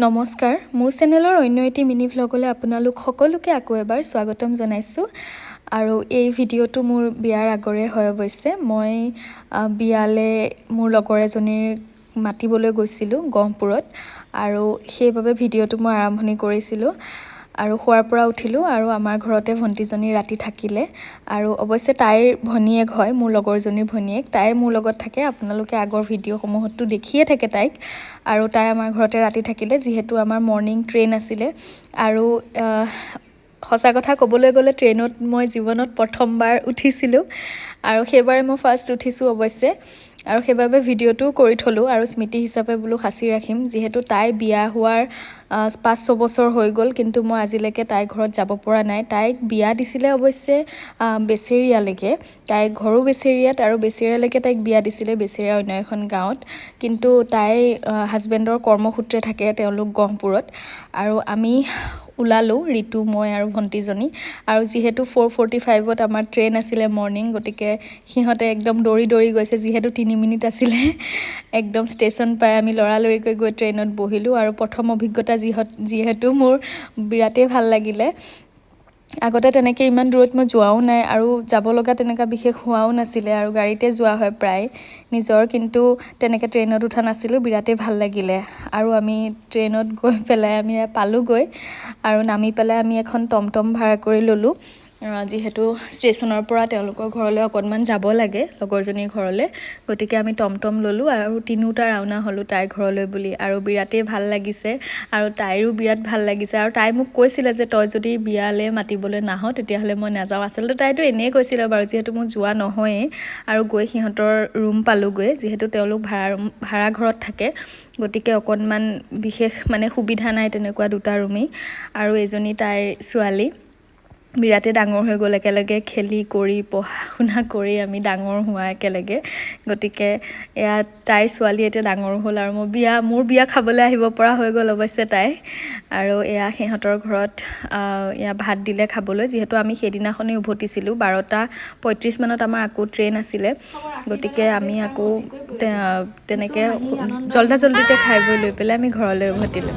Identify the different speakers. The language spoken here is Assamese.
Speaker 1: নমস্কাৰ মোৰ চেনেলৰ অন্য এটি মিনি ভ্লগলৈ আপোনালোক সকলোকে আকৌ এবাৰ স্বাগতম জনাইছোঁ আৰু এই ভিডিঅ'টো মোৰ বিয়াৰ আগৰে হয় অৱশ্যে মই বিয়ালৈ মোৰ লগৰ এজনীৰ মাতিবলৈ গৈছিলোঁ গহপুৰত আৰু সেইবাবে ভিডিঅ'টো মই আৰম্ভণি কৰিছিলোঁ আৰু শুৱাৰ পৰা উঠিলোঁ আৰু আমাৰ ঘৰতে ভণ্টিজনী ৰাতি থাকিলে আৰু অৱশ্যে তাইৰ ভনীয়েক হয় মোৰ লগৰজনীৰ ভনীয়েক তাই মোৰ লগত থাকে আপোনালোকে আগৰ ভিডিঅ'সমূহতো দেখিয়ে থাকে তাইক আৰু তাই আমাৰ ঘৰতে ৰাতি থাকিলে যিহেতু আমাৰ মৰ্ণিং ট্ৰেইন আছিলে আৰু সঁচা কথা ক'বলৈ গ'লে ট্ৰেইনত মই জীৱনত প্ৰথমবাৰ উঠিছিলোঁ আৰু সেইবাৰে মই ফাৰ্ষ্ট উঠিছোঁ অৱশ্যে আৰু সেইবাবে ভিডিঅ'টো কৰি থলোঁ আৰু স্মৃতি হিচাপে বোলো সাঁচি ৰাখিম যিহেতু তাই বিয়া হোৱাৰ 5-6 বছৰ হৈ গ'ল কিন্তু মই আজিলৈকে তাইৰ ঘৰত যাব পৰা নাই তাইক বিয়া দিছিলে অৱশ্যে বেচেৰিয়ালৈকে তাইৰ ঘৰো বেচেৰিয়াত আৰু বেচেৰিয়ালৈকে তাইক বিয়া দিছিলে বেচেৰিয়া অন্য এখন গাঁৱত কিন্তু তাই হাজবেণ্ডৰ কৰ্মসূত্ৰে থাকে তেওঁলোক গহপুৰত আৰু আমি ওলালোঁ ঋতু মই আৰু ভণ্টিজনী আৰু যিহেতু 4:45ত আমাৰ ট্ৰেইন আছিলে মৰ্ণিং গতিকে সিহঁতে একদম দৌৰি দৌৰি গৈছে যিহেতু 3 মিনিট আছিলে একদম ষ্টেচন পাই আমি লৰালৰিকৈ গৈ ট্ৰেইনত বহিলোঁ আৰু প্ৰথম অভিজ্ঞতা যিহেতু মোৰ বিৰাটেই ভাল লাগিলে আগতে তেনেকৈ ইমান দূৰত মই যোৱাও নাই আৰু যাব লগা তেনেকুৱা বিশেষ হোৱাও নাছিলে আৰু গাড়ীতে যোৱা হয় প্ৰায় নিজৰ কিন্তু তেনেকৈ ট্ৰেইনত উঠা নাছিলোঁ বিৰাটেই ভাল লাগিলে আৰু আমি ট্ৰেইনত গৈ পেলাই আমি পালোঁগৈ আৰু নামি পেলাই আমি এখন টমটম ভাড়া কৰি ল'লোঁ যিহেতু ষ্টেচনৰ পৰা তেওঁলোকৰ ঘৰলৈ অকণমান যাব লাগে লগৰজনীৰ ঘৰলৈ গতিকে আমি টমটম ল'লোঁ আৰু তিনিওটা ৰাওনা হ'লোঁ তাইৰ ঘৰলৈ বুলি আৰু বিৰাটেই ভাল লাগিছে আৰু তাইৰো বিৰাট ভাল লাগিছে আৰু তাই মোক কৈছিলে যে তই যদি বিয়ালৈ মাতিবলৈ নাহ তেতিয়াহ'লে মই নাযাওঁ আচলতে তাইতো এনেই কৈছিলে বাৰু যিহেতু মোৰ যোৱা নহয়েই আৰু গৈ সিহঁতৰ ৰুম পালোঁগৈ যিহেতু তেওঁলোক ভাড়া ঘৰত থাকে গতিকে অকণমান বিশেষ মানে সুবিধা নাই তেনেকুৱা দুটা ৰুমেই আৰু এজনী তাইৰ ছোৱালী বিৰাটেই ডাঙৰ হৈ গ'ল একেলগে খেলি কৰি পঢ়া শুনা কৰি আমি ডাঙৰ হোৱা একেলগে গতিকে এয়া তাইৰ ছোৱালী এতিয়া ডাঙৰ হ'ল আৰু মোৰ বিয়া খাবলৈ আহিব পৰা হৈ গ'ল অৱশ্যে তাই আৰু এয়া সিহঁতৰ ঘৰত এয়া ভাত দিলে খাবলৈ যিহেতু আমি সেইদিনাখনেই উভতিছিলোঁ 12:35 মানত আমাৰ আকৌ ট্ৰেইন আছিলে গতিকে আমি আকৌ তেনেকৈ জল্দিতে খাই বৈ লৈ পেলাই আমি ঘৰলৈ উভতিলোঁ